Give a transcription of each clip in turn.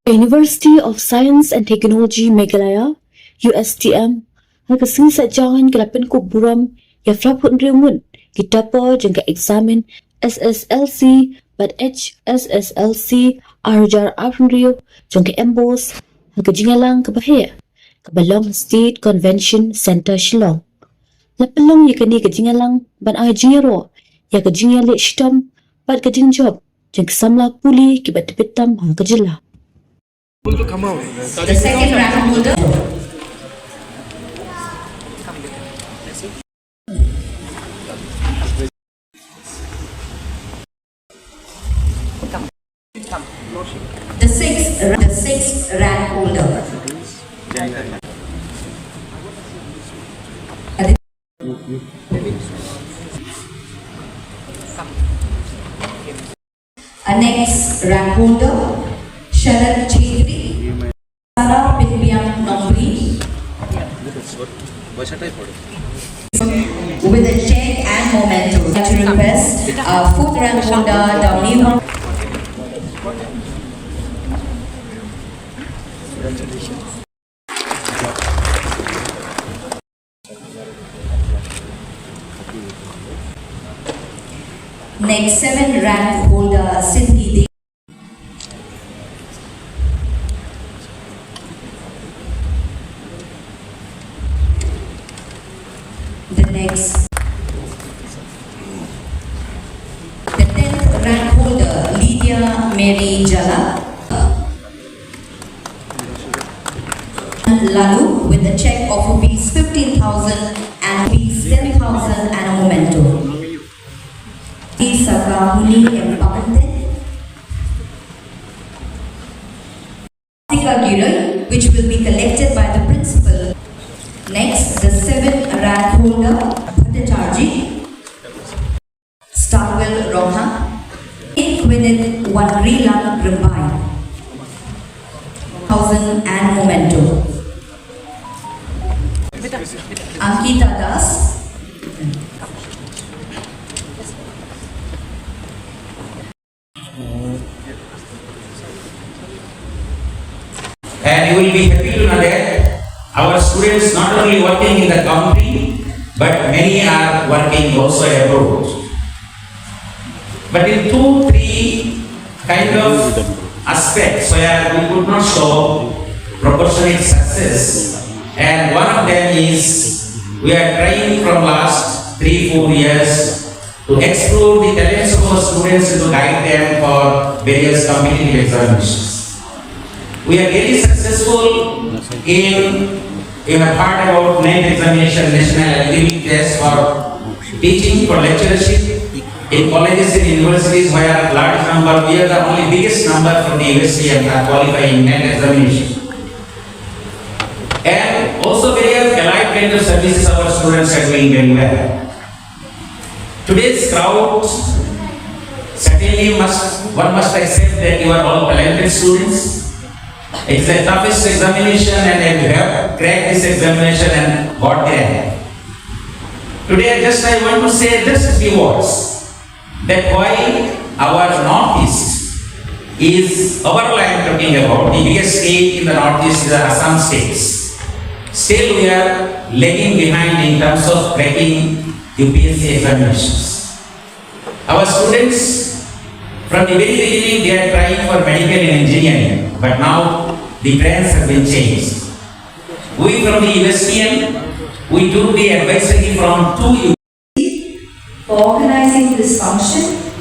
University of Science and Technology Meghalaya, USTM, hangkasing sa jahan kalapan ko buram, ya flapun riungun, kita po jangka examen SSLC, but HSSLC, arjar afun riu, jangka embos, hangkajingalang kabahaya, kabalong State Convention Center Shillong. Lapalong ya kani kajingalang, ban ajingero, ya kajingale shtom, pat kajingjob, jangka samla puli kibat pitam hangkajila. The second rank holder. The sixth rank holder. Next rank holder, Sharad Chedri, Sara Pinbiam Nombri, with a check and memento. To request fourth rank holder W. Next seventh rank holder Sindhi Devi. The 10th rank holder, Lydia Mary Jala. Lalu with a check of rupees 15,000 and rupees 10,000 and a memento. Sakamuli Empakante. Tika Giral, which will be collected by the principal. Next, the 7th rank holder, Bhattacharji, Starwell Roha, Inquinit Wanrila Grimbai, 1,000 and memento. Ankita Das, and you will be happy to know that our students not only working in the country, but many are working also abroad. But in 2-3 kind of aspects where we could not show proportionate success, and one of them is we are trying from last 3-4 years to explore the talents of our students and to guide them for various competitive examinations. We are very successful in a part about NET examination, National Academic Test for teaching, for lecturership in colleges and universities where a large number, we are the only biggest number from the USTM are qualifying NET examination. And also various allied kind of services our students are doing very well. Today's crowd, certainly one must accept that you are all talented students. It's the toughest examination and you have cracked this examination and got there. Today I want to say just a few words that why our Northeast is overall I am talking about. The biggest state in the Northeast is the Assam states. Still we are lagging behind in terms of cracking UPSC examinations. Our students from the very beginning they are trying for medical and engineering, but now the trends have been changed. We from the USTM, we took the advisory from 2 for organizing this function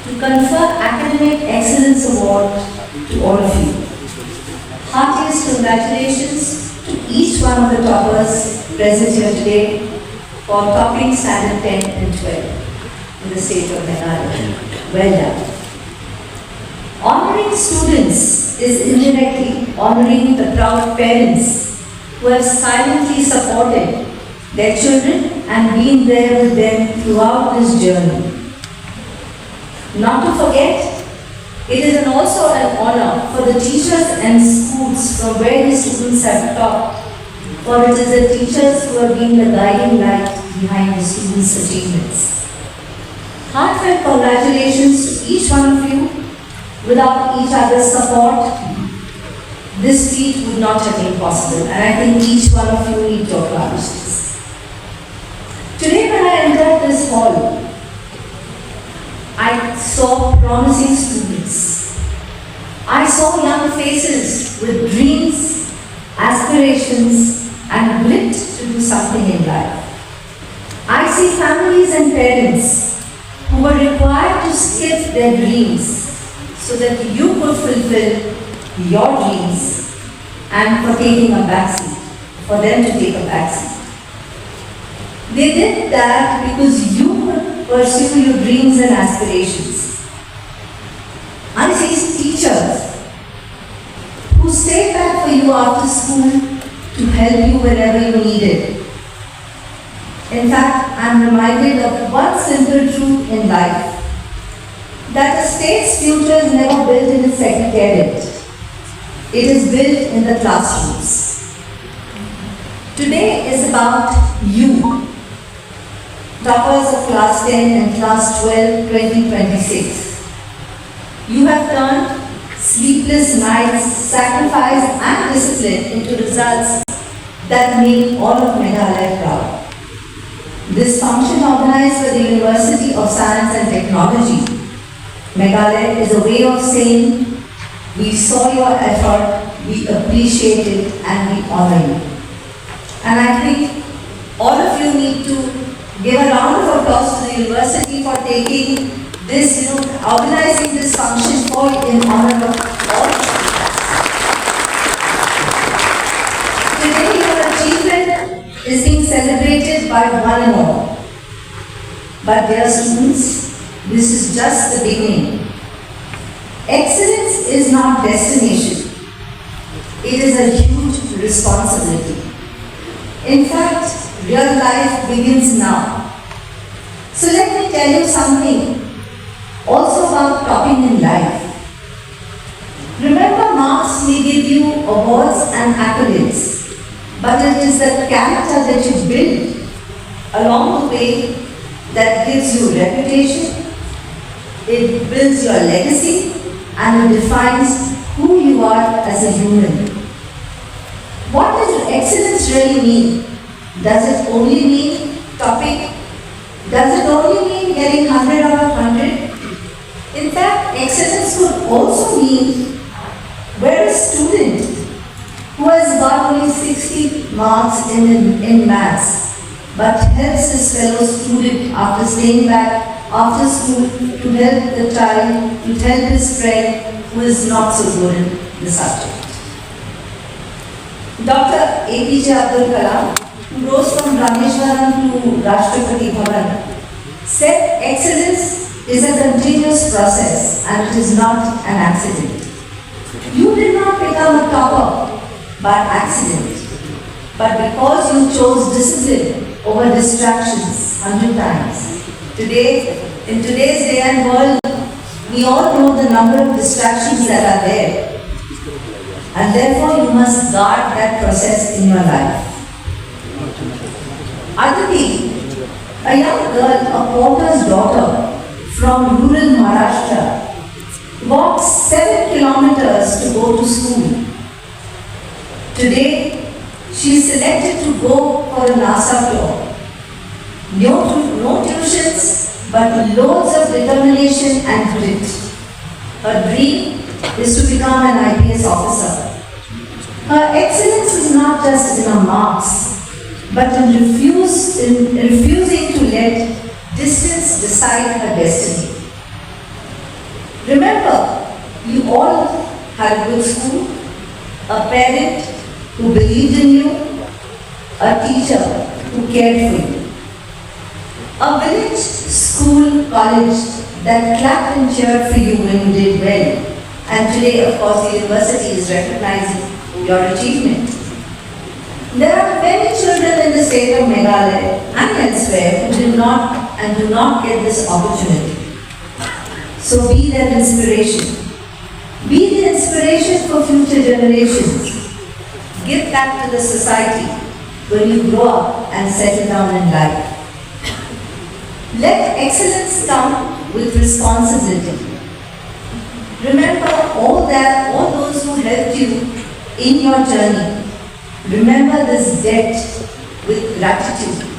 to confer Academic Excellence Award to all of you. Heartiest congratulations to each one of the toppers present here today for topping standard 10 and 12 in the state of Meghalaya. Well done. Honoring students is indirectly honoring the proud parents who have silently supported their children and been there with them throughout this journey. Not to forget, it is also an honor for the teachers and schools from where the students have taught, for it is the teachers who have been the guiding light behind the students' achievements. Heartfelt congratulations to each one of you. Without each other's support, this feat would not have been possible, and I think each one of you need to acknowledge this. Today when I entered this hall, I saw promising students. I saw young faces with dreams, aspirations, and grit to do something in life. I see families and parents who were required to skip their dreams so that you could fulfill your dreams, and for taking a backseat, for them to take a backseat. They did that because you could pursue your dreams and aspirations. I see teachers who stayed back for you after school to help you whenever you needed. In fact, I'm reminded of one simple truth in life, that a state's future is never built in a secretariat. It is built in the classrooms. Today is about you, toppers of class 10 and class 12, 2026. You have turned sleepless nights, sacrifice and discipline into results that make all of Meghalaya proud. This function organized by the University of Science and Technology, Meghalaya, is a way of saying, we saw your effort, we appreciate it, and we honor you. And I think all of you need to give a round of applause to the university for taking this, organizing this function for in honor of all students. Today your achievement is being celebrated by one and all. But dear students, this is just the beginning. Excellence is not destination. It is a huge responsibility. In fact, real life begins now. So let me tell you something also about topping in life. Remember, marks may give you awards and accolades, but it is the character that you build along the way that gives you reputation, it builds your legacy, and it defines who you are as a human. What does excellence really mean? Does it only mean topping? Does it only mean getting 100 out of 100? In fact, excellence could also mean we're a student who has got only 60 marks in maths, but helps his fellow student after staying back after school to help the child, to help his friend who is not so good in the subject. Dr. APJ Abdul Kalam, who rose from Rameshwaram to Rashtrapati Bhavan, said excellence is a continuous process and it is not an accident. You did not become a topper by accident, but because you chose discipline over distractions 100 times. Today, in today's day and world, we all know the number of distractions that are there. And therefore, you must guard that process in your life. Aditi, a young girl, a porter's daughter from rural Maharashtra, walked 7 kilometers to go to school. Today, she is selected to go for a NASA tour. No tuitions, but loads of determination and grit. Her dream is to become an IPS officer. Her excellence is not just in her marks, but in refusing to let distance decide her destiny. Remember, you all had a good school, a parent who believed in you, a teacher who cared for you. A village, school, college that clapped and cheered for you when you did well. And today, of course, the university is recognizing your achievement. There are many children in the state of Meghalaya and elsewhere who did not and do not get this opportunity. So be their inspiration. Be the inspiration for future generations. Give back to the society when you grow up and settle down in life. Let excellence come with responsibility. Remember all those who helped you in your journey. Remember this debt with gratitude.